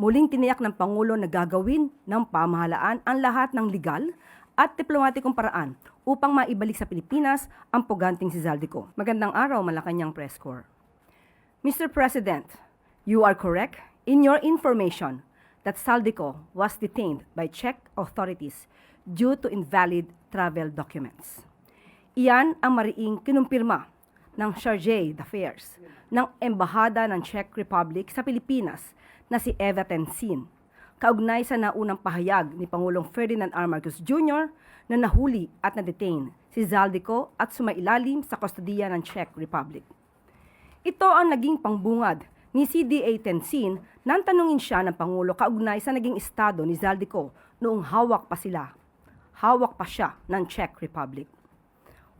muling tiniyak ng Pangulo na gagawin ng pamahalaan ang lahat ng legal at diplomatikong paraan upang maibalik sa Pilipinas ang puganting si Zaldico. Magandang araw, Malacanang Press Corps. Mr. President, you are correct in your information that Zaldico was detained by Czech authorities due to invalid travel documents. Iyan ang mariing kinumpirma ng Chargé d'Affaires ng Embahada ng Czech Republic sa Pilipinas na si Eva Tensin, kaugnay sa naunang pahayag ni Pangulong Ferdinand R. Marcos Jr. na nahuli at na-detain si Zaldico at sumailalim sa kustodiya ng Czech Republic. Ito ang naging pangbungad ni CDA Tensin nang tanungin siya ng Pangulo kaugnay sa naging estado ni Zaldico noong hawak pa siya ng Czech Republic.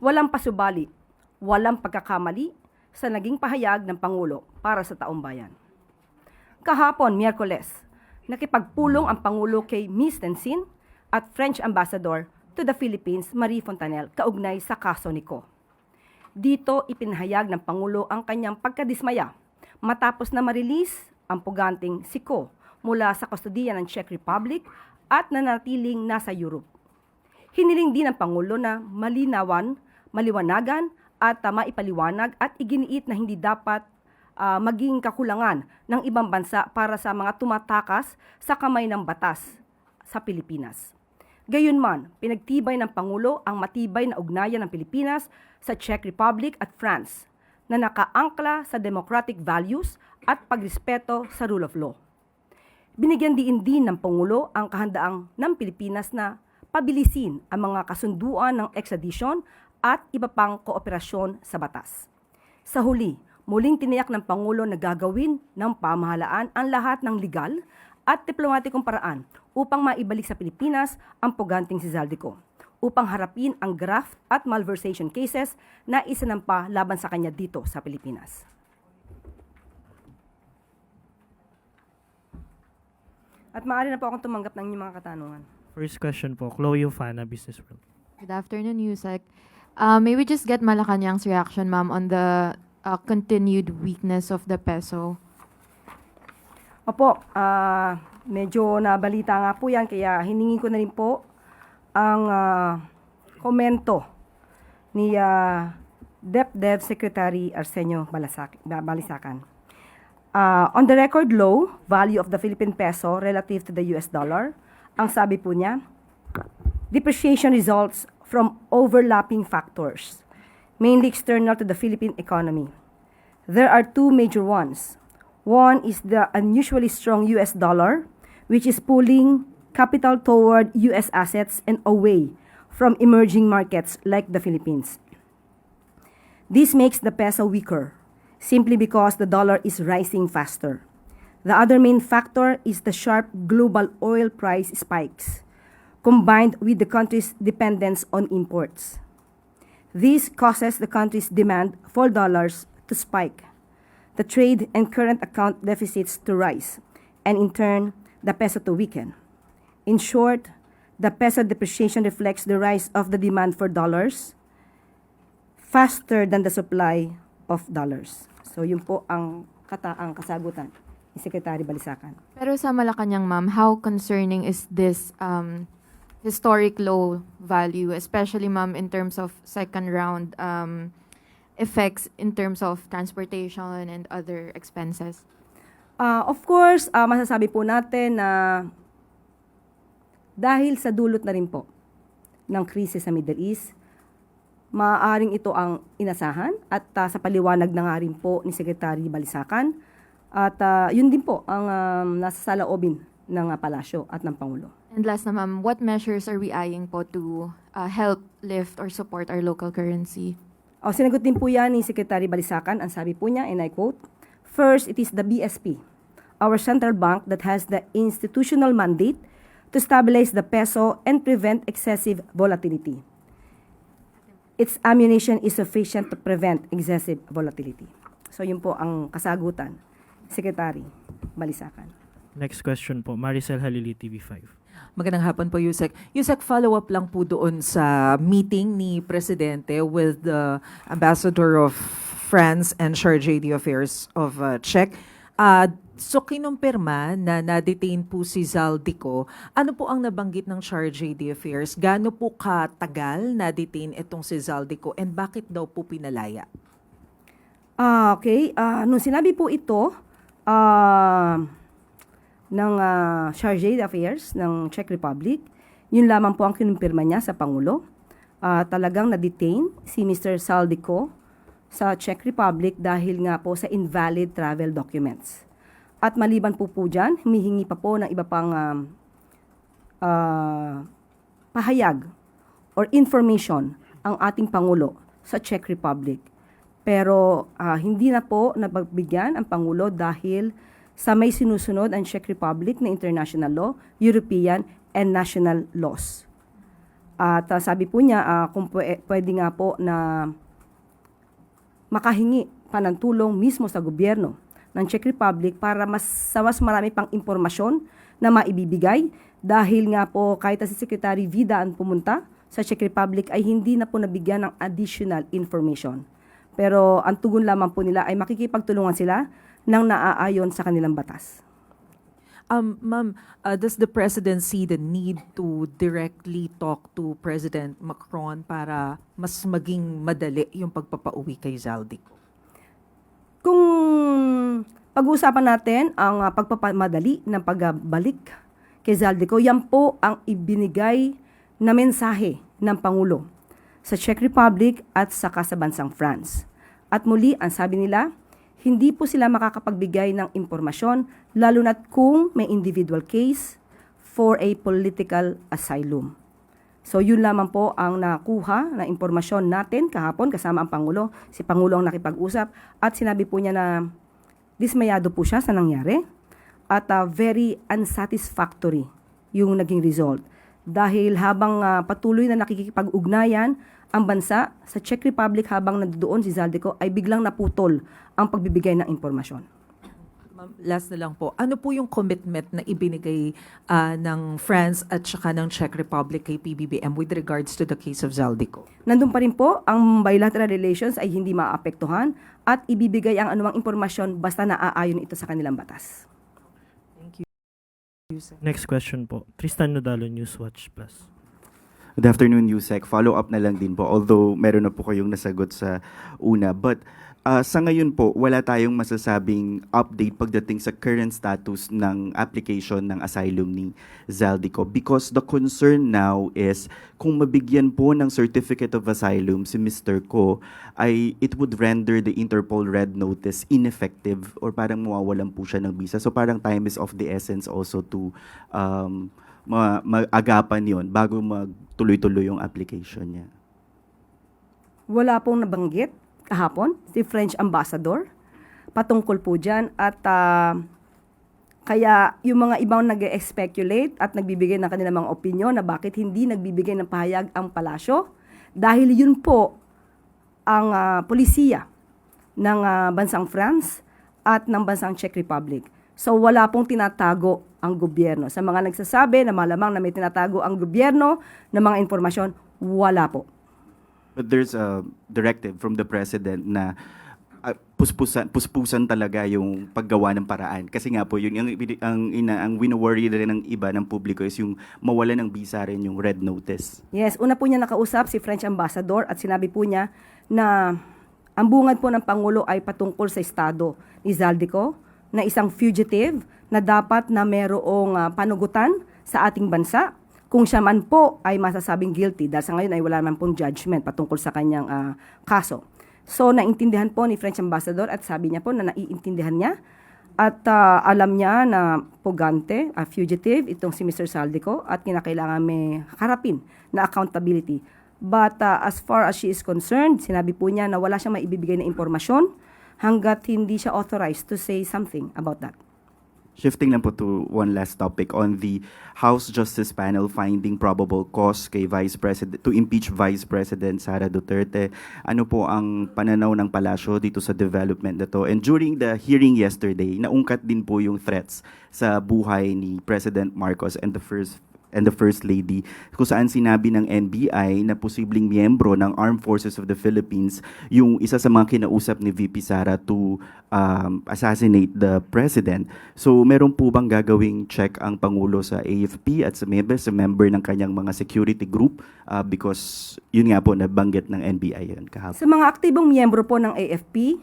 Walang pasubali, walang pagkakamali sa naging pahayag ng Pangulo para sa taong bayan. Kahapon, Miyerkules, nakipagpulong ang Pangulo kay Ms. Tensin at French Ambassador to the Philippines, Marie Fontanelle, kaugnay sa kaso ni Ko. Dito ipinahayag ng Pangulo ang kanyang pagkadismaya matapos na marilis ang puganting si Ko mula sa kustodiya ng Czech Republic at nanatiling nasa Europe. Hiniling din ng Pangulo na maliwanagan at maipaliwanag at iginiit na hindi dapat maging kakulangan ng ibang bansa para sa mga tumatakas sa kamay ng batas sa Pilipinas. Gayunman, pinagtibay ng Pangulo ang matibay na ugnayan ng Pilipinas sa Czech Republic at France na nakaangkla sa democratic values at pagrespeto sa rule of law. Binigyan din ng Pangulo ang kahandaang ng Pilipinas na pabilisin ang mga kasunduan ng extradition at iba pang kooperasyon sa batas. Sa huli, muling tiniyak ng Pangulo na gagawin ng pamahalaan ang lahat ng legal at diplomatikong paraan upang maibalik sa Pilipinas ang puganting si Zaldico, upang harapin ang graft at malversation cases na isinampa laban sa kanya dito sa Pilipinas. At maaari na po akong tumanggap ng inyong mga katanungan. First question po, Chloe Ufana, Business World. Good afternoon, Yusek. May we just get Malacanang's reaction, ma'am, on the continued weakness of the peso? Opo, medyo nabalita nga po yan, kaya hiningin ko na rin po ang komento ni DepDev Secretary Arsenio Balisacan. On the record low value of the Philippine peso relative to the US dollar, ang sabi po niya, depreciation results from overlapping factors, mainly external to the Philippine economy. There are two major ones. One is the unusually strong US dollar, which is pulling capital toward US assets and away from emerging markets like the Philippines. This makes the peso weaker, simply because the dollar is rising faster. The other main factor is the sharp global oil price spikes, combined with the country's dependence on imports. This causes the country's demand for dollars to spike, the trade and current account deficits to rise, and in turn, the peso to weaken. In short, the peso depreciation reflects the rise of the demand for dollars faster than the supply of dollars. So yun po ang kasagutan ni Secretary Balisacan. Pero sa Malacanang, ma'am, how concerning is this historic low value, especially, ma'am, in terms of second round effects in terms of transportation and other expenses? Of course, masasabi po natin na dahil sa dulot na rin po ng krisis sa Middle East, maaaring ito ang inasahan at sa paliwanag na nga rin po ni Secretary Balisacan. At yun din po ang nasa saloobin ng palasyo at ng Pangulo. And last na, ma'am, what measures are we eyeing po to help lift or support our local currency? Sinagot din po yan ni Secretary Balisacan. Ang sabi po niya, and I quote, "First, it is the BSP, our central bank that has the institutional mandate to stabilize the peso and prevent excessive volatility. Its ammunition is sufficient to prevent excessive volatility." So yun po ang kasagutan, Secretary Balisacan. Next question po, Maricel Halili, TV5. Magandang hapon po, Yusek. Yusek, follow-up lang po doon sa meeting ni Presidente with the Ambassador of France and Chargé d'Affaires of Czech. So kinumpirma na na-detain po si Zaldico. Ano po ang nabanggit ng Charge de Affairs? Gaano po katagal na-detain itong si Zaldico and bakit daw po pinalaya? Okay. Nung sinabi po ito ng Charge d'Affaires ng Czech Republic, yun lamang po ang kinumpirma niya sa Pangulo. Talagang na-detain si Mr. Zaldico sa Czech Republic dahil nga po sa invalid travel documents. At maliban po dyan, humihingi pa po ng iba pang pahayag or information ang ating Pangulo sa Czech Republic. Pero hindi na po napagbigyan ang Pangulo dahil sa may sinusunod ang Czech Republic na international law, European and national laws. At sabi po niya kung pwede nga po na makahingi pa ng tulong mismo sa gobyerno ng Czech Republic para mas marami pang impormasyon na maibibigay dahil nga po kahit si Secretary Vida ang pumunta sa Czech Republic ay hindi na po nabigyan ng additional information. Pero ang tugon lamang po nila ay makikipagtulungan sila ng naaayon sa kanilang batas. Ma'am, does the President see the need to directly talk to President Macron para mas maging madali yung pagpapauwi kay Zaldico? Kung pag-uusapan natin ang pagpapamadali ng pagbalik kay Zaldico, yan po ang ibinigay na mensahe ng Pangulo sa Czech Republic at saka sa bansang France. At muli, ang sabi nila, hindi po sila makakapagbigay ng impormasyon lalo na't kung may individual case for a political asylum. So yun lamang po ang nakuha na impormasyon natin kahapon kasama ang Pangulo. Si Pangulo ang nakipag-usap at sinabi po niya na dismayado po siya sa nangyari at very unsatisfactory yung naging result. Dahil habang patuloy na nakikipag-ugnayan ang bansa sa Czech Republic habang nandoon si Zaldico ay biglang naputol ang pagbibigay ng impormasyon. Last na lang po, ano po yung commitment na ibinigay ng France at saka ng Czech Republic kay PBBM with regards to the case of Zaldico? Nandun pa rin po, ang bilateral relations ay hindi maapektuhan at ibibigay ang anumang impormasyon basta naaayon ito sa kanilang batas. Thank you. Sir. Next question po. Tristan Nodalo, Newswatch Plus. Good afternoon, Yusek. Follow-up na lang din po, although meron na po kayong nasagot sa una. But sa ngayon po, wala tayong masasabing update pagdating sa current status ng application ng asylum ni Zaldico because the concern now is kung mabigyan po ng certificate of asylum si Mr. Ko, ay it would render the Interpol Red Notice ineffective or parang mawawalan po siya ng visa. So parang time is of the essence also to mag-agapan yon bago magtuloy-tuloy yung application niya. Wala pong nabanggit kahapon si French Ambassador patungkol po dyan at kaya yung mga ibang nag-speculate at nagbibigay ng kanilang mga opinyon na bakit hindi nagbibigay ng pahayag ang palasyo dahil yun po ang polisiya ng bansang France at ng bansang Czech Republic. So wala pong tinatago ang gobyerno. Sa mga nagsasabi na malamang na may tinatago ang gobyerno ng mga informasyon, wala po. But there's a directive from the President na puspusan talaga yung paggawa ng paraan. Kasi nga po, yun, ang wino-worry rin ng iba ng publiko is yung mawala ng visa rin yung red notice. Yes, una po niya nakausap si French Ambassador at sinabi po niya na ang bungad po ng Pangulo ay patungkol sa estado ni Zaldico na isang fugitive na dapat na merong panugutan sa ating bansa kung siya man po ay masasabing guilty dahil sa ngayon ay wala naman pong judgment patungkol sa kanyang kaso. So naintindihan po ni French Ambassador at sabi niya po na naiintindihan niya at alam niya na pugante, fugitive itong si Mr. Zaldico at kinakailangan may harapin na accountability. But as far as she is concerned, sinabi po niya na wala siyang maibibigay na impormasyon hanggat hindi siya authorized to say something about that. Shifting lang po to one last topic on the House Justice Panel finding probable cause kay Vice President to impeach Vice President Sara Duterte. Ano po ang pananaw ng palasyo dito sa development na to? And during the hearing yesterday, naungkat din po yung threats sa buhay ni President Marcos and the First and the First Lady, kung saan sinabi ng NBI na posibleng miyembro ng Armed Forces of the Philippines yung isa sa mga kinausap ni VP Sara to assassinate the President. So meron po bang gagawing check ang Pangulo sa AFP at sa member ng kanyang mga security group? Because yun nga po, nabanggit ng NBI yun kahapon. Sa mga aktibong miyembro po ng AFP,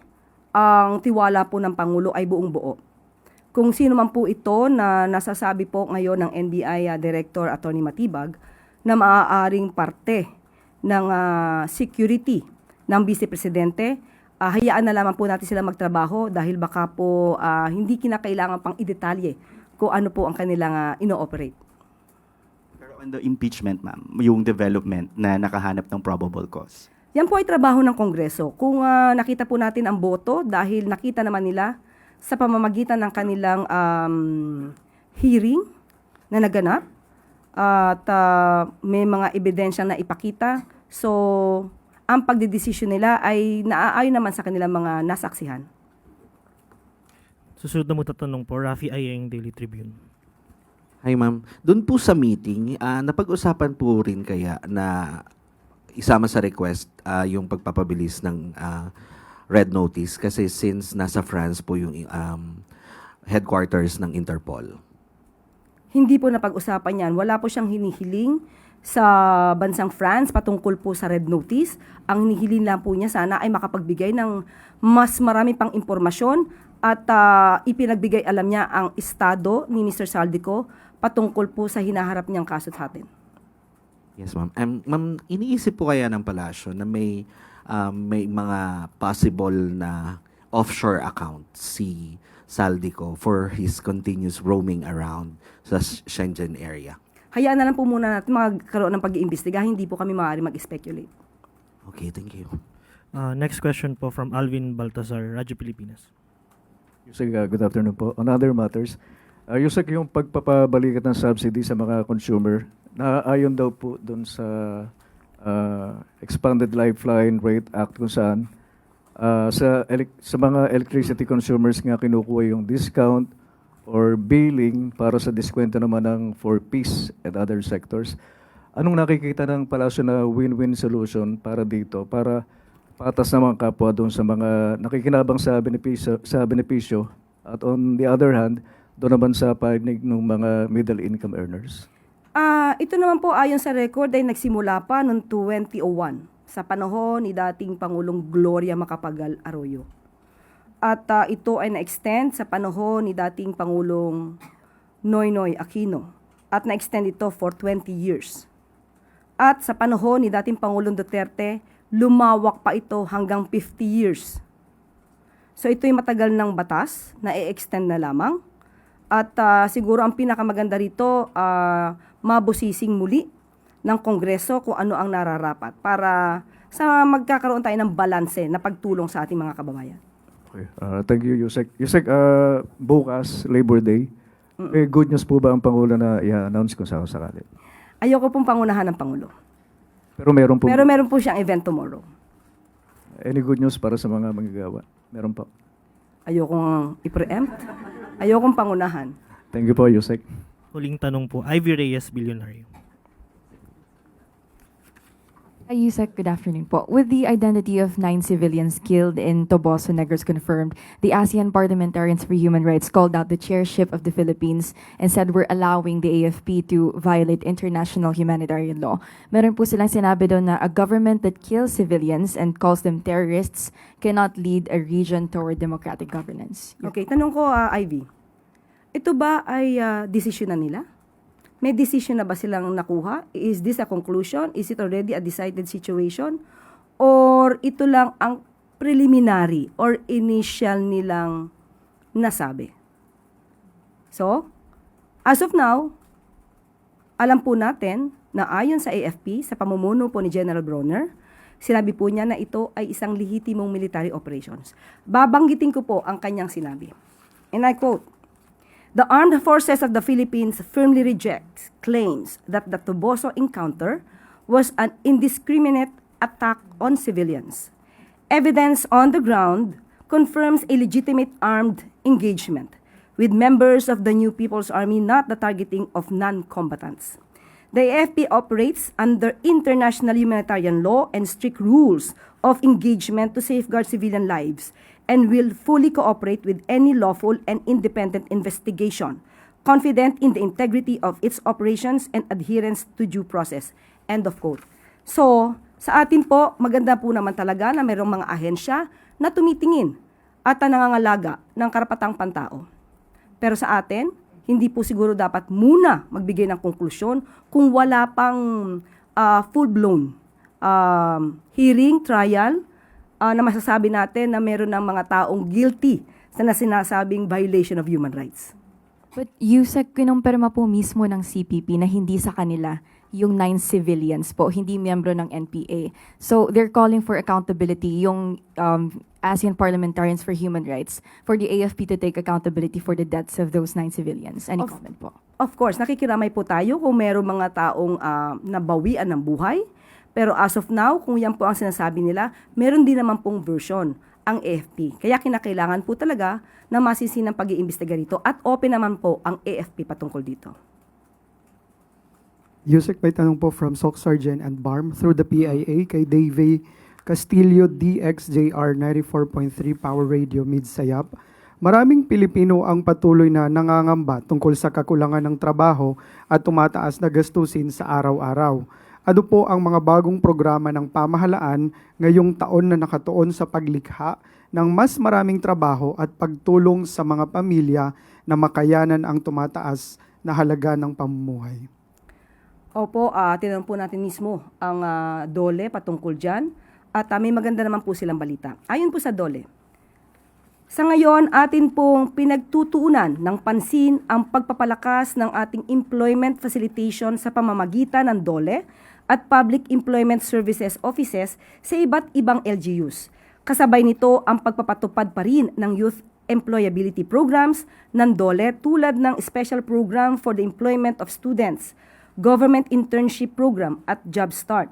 ang tiwala po ng Pangulo ay buong buo. Kung sino man po ito na nasasabi po ngayon ng NBI Director Attorney Matibag na maaaring parte ng security ng Vice Presidente, hayaan na lamang po natin sila magtrabaho dahil baka po hindi kinakailangan pang idetalye kung ano po ang kanilang ino-operate. Pero on the impeachment, ma'am, yung development na nakahanap ng probable cause. Yan po ay trabaho ng Kongreso. Kung nakita po natin ang boto dahil nakita naman nila sa pamamagitan ng kanilang hearing na naganap at may mga ebidensyang na ipakita. So, ang pagdedesisyon nila ay naaayon naman sa kanilang mga nasaksihan. Susunod na mo tatanong po, Rafi Ayeng, Daily Tribune. Hi ma'am. Doon po sa meeting, napag-usapan po rin kaya na isama sa request yung pagpapabilis ng red notice kasi since nasa France po yung headquarters ng Interpol. Hindi po napag-usapan yan. Wala po siyang hinihiling sa bansang France patungkol po sa red notice. Ang hinihiling lang po niya sana ay makapagbigay ng mas marami pang impormasyon at ipinagbigay alam niya ang estado ni Mr. Saldico patungkol po sa hinaharap niyang kaso sa atin. Yes ma'am. Ma'am, iniisip po kaya ng palasyo na may mga possible na offshore account si Saldico for his continuous roaming around sa Shenzhen area. Hayaan na lang po muna natin magkaroon ng pag-iimbestiga. Hindi po kami maaari mag-speculate. Okay, thank you. Next question po from Alvin Baltazar, Radyo Pilipinas. Yusek, good afternoon po. On other matters, Yusek, yung pagpapabalikat ng subsidy sa mga consumer, naayon daw po doon sa Expanded Lifeline Rate Act kung saan sa mga electricity consumers nga kinukuha yung discount or billing para sa diskwento naman ng for peace and other sectors. Anong nakikita ng palasyo na win-win solution para dito, para patas naman kapwa doon sa mga nakikinabang sa benepisyo at on the other hand, doon naman sa panig ng mga middle income earners? Ito naman po ayon sa record ay nagsimula pa noong 2001 sa panahon ni dating Pangulong Gloria Macapagal Arroyo. At ito ay na-extend sa panahon ni dating Pangulong Noynoy Aquino at na-extend ito for 20 years. At sa panahon ni dating Pangulong Duterte, lumawak pa ito hanggang 50 years. So ito'y matagal ng batas na i-extend na lamang. At siguro ang pinakamaganda rito, mabusising muli ng Kongreso kung ano ang nararapat para sa magkakaroon tayo ng balanse na pagtulong sa ating mga kababayan. Okay. Thank you, Yusek. Yusek, bukas, Labor Day, may good news po ba ang Pangulo na i-announce kung sakali? Ayoko pong pangunahan ng Pangulo. Pero meron po, Pero meron po siyang event tomorrow. any good news para sa mga manggagawa? Meron po. Ayokong i-preempt. Ayokong pangunahan. Thank you po, Yusek. Huling tanong po, Ivy Reyes, Bilyonaryo. Yusek, good afternoon po. With the identity of 9 civilians killed in Toboso Negros confirmed, the ASEAN Parliamentarians for Human Rights called out the chairship of the Philippines and said we're allowing the AFP to violate international humanitarian law. Meron po silang sinabi doon na a government that kills civilians and calls them terrorists cannot lead a region toward democratic governance. Okay, tanong ko, Ivy. Ito ba ay desisyon na nila? May decision na ba silang nakuha? Is this a conclusion? Is it already a decided situation? Or ito lang ang preliminary or initial nilang nasabi? So, as of now, alam po natin na ayon sa AFP, sa pamumuno po ni General Bronner, sinabi po niya na ito ay isang lehitimong military operations. Babanggitin ko po ang kanyang sinabi. And I quote, "The armed forces of the Philippines firmly reject claims that the Toboso encounter was an indiscriminate attack on civilians. Evidence on the ground confirms a legitimate armed engagement with members of the New People's Army, not the targeting of non-combatants. The AFP operates under international humanitarian law and strict rules of engagement to safeguard civilian lives and will fully cooperate with any lawful and independent investigation, confident in the integrity of its operations and adherence to due process. End of quote. So, sa atin po, maganda po naman talaga na mayroong mga ahensya na tumitingin at nangangalaga ng karapatang pantao. Pero sa atin, hindi po siguro dapat muna magbigay ng konklusyon kung wala pang full-blown hearing, trial, na masasabi natin na meron ng mga taong guilty sa sinasabing violation of human rights. But Yusek, kinumpirma po mismo ng CPP na hindi sa kanila yung 9 civilians po, hindi miyembro ng NPA. So they're calling for accountability, yung ASEAN Parliamentarians for Human Rights, for the AFP to take accountability for the deaths of those 9 civilians. Any comment po? Of course, nakikiramay po tayo kung meron mga taong nabawian ng buhay. Pero as of now, kung yan po ang sinasabi nila, meron din naman pong version ang AFP. Kaya kinakailangan po talaga na masisinang pag-iimbestiga rito at open naman po ang AFP patungkol dito. Yusek, may tanong po from SOC Sergeant and BARM through the PIA kay Dave Castillo, DXJR 94.3 Power Radio Mid-Sayap. Maraming Pilipino ang patuloy na nangangamba tungkol sa kakulangan ng trabaho at tumataas na gastusin sa araw-araw. Ano po ang mga bagong programa ng pamahalaan ngayong taon na nakatuon sa paglikha ng mas maraming trabaho at pagtulong sa mga pamilya na makayanan ang tumataas na halaga ng pamumuhay? Opo, tinanong po natin mismo ang DOLE patungkol dyan at may maganda naman po silang balita. Ayon po sa DOLE, sa ngayon atin pong pinagtutuunan ng pansin ang pagpapalakas ng ating employment facilitation sa pamamagitan ng DOLE at Public Employment Services Offices sa iba't ibang LGUs. Kasabay nito ang pagpapatupad pa rin ng youth employability programs ng DOLE tulad ng Special Program for the Employment of Students, Government Internship Program at Job Start.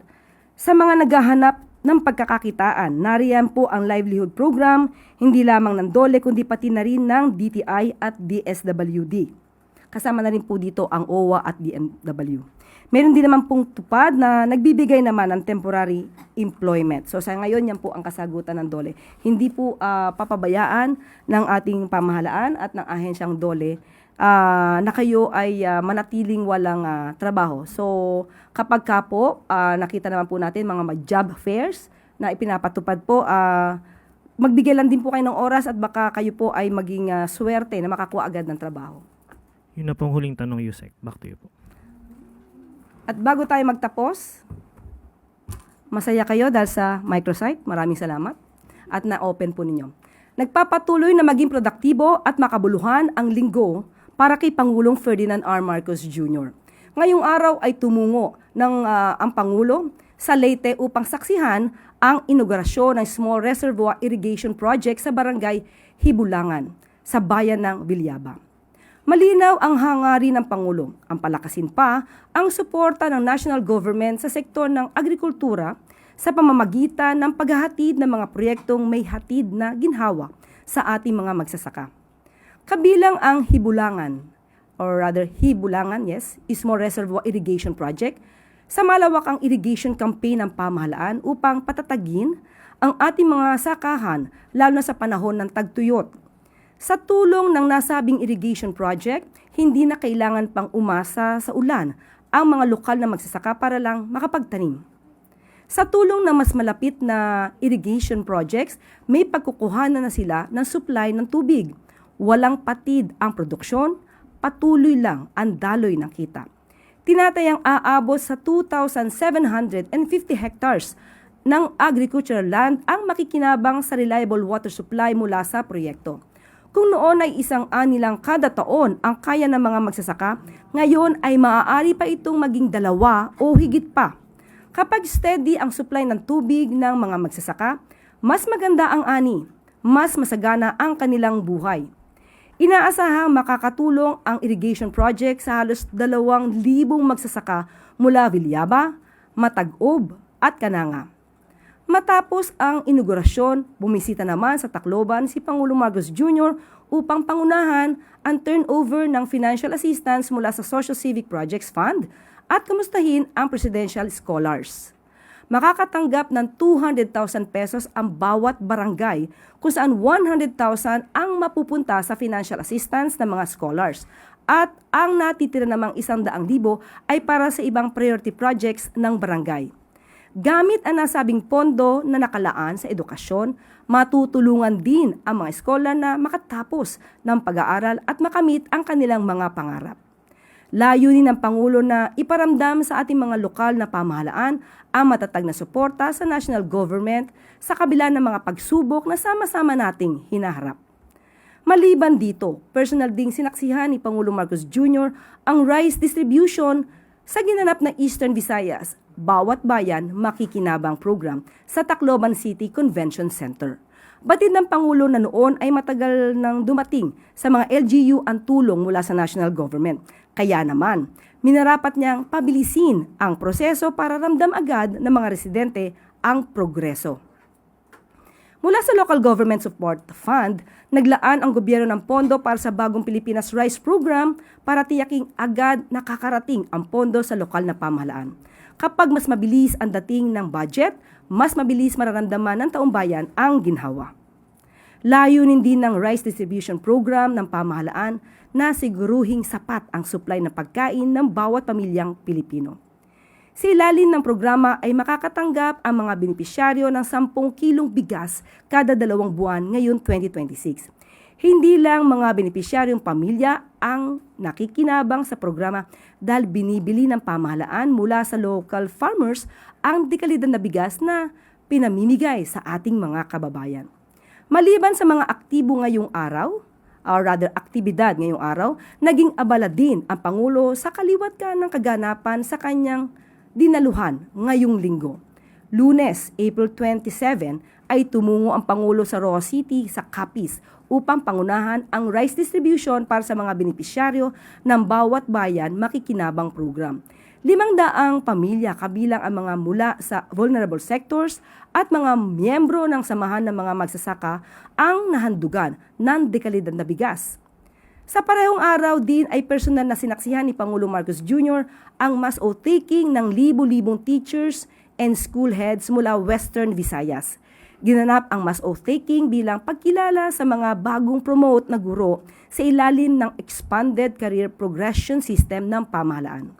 Sa mga naghahanap ng pagkakakitaan, nariyan po ang livelihood program, hindi lamang ng DOLE kundi pati na rin ng DTI at DSWD. Kasama na rin po dito ang OWA at DMW. Meron din naman pong tupad na nagbibigay naman ng temporary employment. So sa ngayon, yan po ang kasagutan ng DOLE. Hindi po papabayaan ng ating pamahalaan at ng ahensyang DOLE na kayo ay manatiling walang trabaho. So, kapag ka po, nakita naman po natin mga job fairs na ipinapatupad po, magbigay lang din po kayo ng oras at baka kayo po ay maging swerte na makakuha agad ng trabaho. Yun na pong huling tanong, Yusek. Back to you po. At bago tayo magtapos, masaya kayo dahil sa microsite. Maraming salamat at na-open po ninyo. Nagpapatuloy na maging produktibo at makabuluhan ang linggo para kay Pangulong Ferdinand R. Marcos Jr. Ngayong araw ay tumungo ng ang Pangulo sa Leyte upang saksihan ang inaugurasyon ng Small Reservoir Irrigation Project sa Barangay Hibulangan sa bayan ng Villaba. Malinaw ang hangarin ng Pangulo, ang palakasin pa ang suporta ng national government sa sektor ng agrikultura sa pamamagitan ng paghahatid ng mga proyektong may hatid na ginhawa sa ating mga magsasaka. Kabilang ang Hibulangan, or rather Hibulangan, yes, Small Reservoir Irrigation Project, sa malawakang irrigation campaign ng pamahalaan upang patatagin ang ating mga sakahan lalo na sa panahon ng tagtuyot. Sa tulong ng nasabing irrigation project, hindi na kailangan pang umasa sa ulan ang mga lokal na magsasaka para lang makapagtanim. Sa tulong ng mas malapit na irrigation projects, may pagkukuhanan na sila ng supply ng tubig. Walang patid ang produksyon, patuloy lang ang daloy ng kita. Tinatayang aabot sa 2,750 hectares ng agricultural land ang makikinabang sa reliable water supply mula sa proyekto. Kung noon ay 1 ani lang kada taon ang kaya ng mga magsasaka, ngayon ay maaari pa itong maging 2 o higit pa. Kapag steady ang supply ng tubig ng mga magsasaka, mas maganda ang ani, mas masagana ang kanilang buhay. Inaasahang makakatulong ang irrigation project sa halos 2,000 magsasaka mula Villaba, Matag-Ob at Cananga. Matapos ang inaugurasyon, bumisita naman sa Tacloban si Pangulong Marcos Jr. upang pangunahan ang turnover ng financial assistance mula sa Social Civic Projects Fund at kamustahin ang Presidential Scholars. Makakatanggap ng 200,000 pesos ang bawat barangay kung saan 100,000 ang mapupunta sa financial assistance ng mga scholars at ang natitira namang 100,000 ay para sa ibang priority projects ng barangay. Gamit ang nasabing pondo na nakalaan sa edukasyon, matutulungan din ang mga eskolar na makatapos ng pag-aaral at makamit ang kanilang mga pangarap. Layunin ng Pangulo na iparamdam sa ating mga lokal na pamahalaan ang matatag na suporta sa national government sa kabila ng mga pagsubok na sama-sama nating hinaharap. Maliban dito, personal ding sinaksihan ni Pangulong Marcos Jr. ang rice distribution sa ginanap na Eastern Visayas, Bawat Bayan Makikinabang program sa Tacloban City Convention Center. Batid ng Pangulo na noon ay matagal nang dumating sa mga LGU ang tulong mula sa national government. Kaya naman, minarapat niyang pabilisin ang proseso para ramdam agad ng mga residente ang progreso. Mula sa Local Government Support Fund, naglaan ang gobyerno ng pondo para sa Bagong Pilipinas Rice Program para tiyaking agad nakakarating ang pondo sa lokal na pamahalaan. Kapag mas mabilis ang dating ng budget, mas mabilis mararamdaman ng taumbayan ang ginhawa. Layunin din ng rice distribution program ng pamahalaan na siguruhing sapat ang supply ng pagkain ng bawat pamilyang Pilipino. Sa ilalim ng programa ay makakatanggap ang mga benepisyaryo ng 10 kilong bigas kada 2 buwan ngayong 2026. Hindi lang mga benepisyaryong pamilya ang nakikinabang sa programa dahil binibili ng pamahalaan mula sa local farmers ang dekalidad na bigas na pinamimigay sa ating mga kababayan. Maliban sa mga aktibo ngayong araw, or rather aktibidad ngayong araw, naging abala din ang Pangulo sa kaliwat ka ng kaganapan sa kanyang dinaluhan ngayong linggo. Lunes, April 27, ay tumungo ang Pangulo sa Roa City sa Capiz upang pangunahan ang rice distribution para sa mga benepisyaryo ng Bawat Bayan Makikinabang program. 500 pamilya kabilang ang mga mula sa vulnerable sectors at mga miyembro ng samahan ng mga magsasaka ang nahandugan ng dekalidad na bigas. Sa parehong araw din ay personal na sinaksihan ni Pangulong Marcos Jr. ang mass oath-taking ng libu-libong teachers and school heads mula Western Visayas. Ginanap ang mass oath-taking bilang pagkilala sa mga bagong promote na guro sa ilalim ng Expanded Career Progression System ng pamahalaan.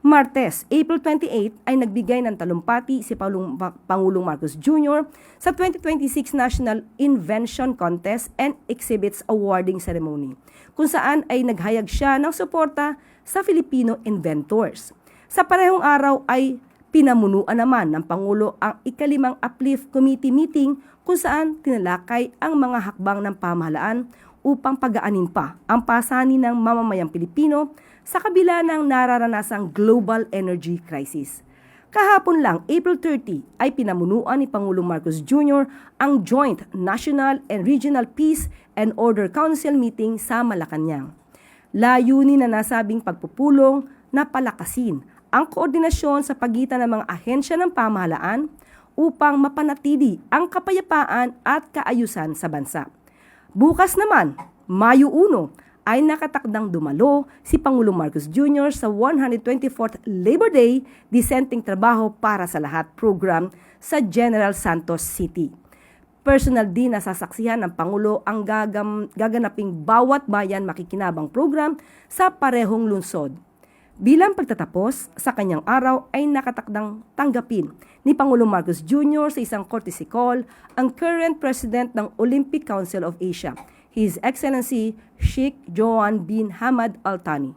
Martes, April 28 ay nagbigay ng talumpati si Pangulong Marcos Jr. sa 2026 National Invention Contest and Exhibits Awarding Ceremony, kung saan ay naghayag siya ng suporta sa Filipino inventors. Sa parehong araw ay pinamunuan naman ng Pangulo ang ika-5 Uplift Committee meeting kung saan tinalakay ang mga hakbang ng pamahalaan upang pagaanin pa ang pasanin ng mamamayang Pilipino sa kabila ng nararanasang global energy crisis. Kahapon lang, April 30, ay pinamunuan ni Pangulong Marcos Jr. ang Joint National and Regional Peace and Order Council meeting sa Malacanang. Layunin na nasabing pagpupulong na palakasin ang koordinasyon sa pagitan ng mga ahensya ng pamahalaan upang mapanatili ang kapayapaan at kaayusan sa bansa. Bukas naman, Mayo 1, ay nakatakdang dumalo si Pangulong Marcos Jr. sa 124th Labor Day Dissenting Trabaho para sa Lahat program sa General Santos City. Personal din na sasaksihan ng Pangulo ang gaganaping Bawat Bayan Makikinabang program sa parehong lungsod. Bilang pagtatapos, sa kanyang araw ay nakatakdang tanggapin ni Pangulong Marcos Jr. sa isang courtesy call ang current President ng Olympic Council of Asia, His Excellency Sheikh Johan bin Hamad Al Thani.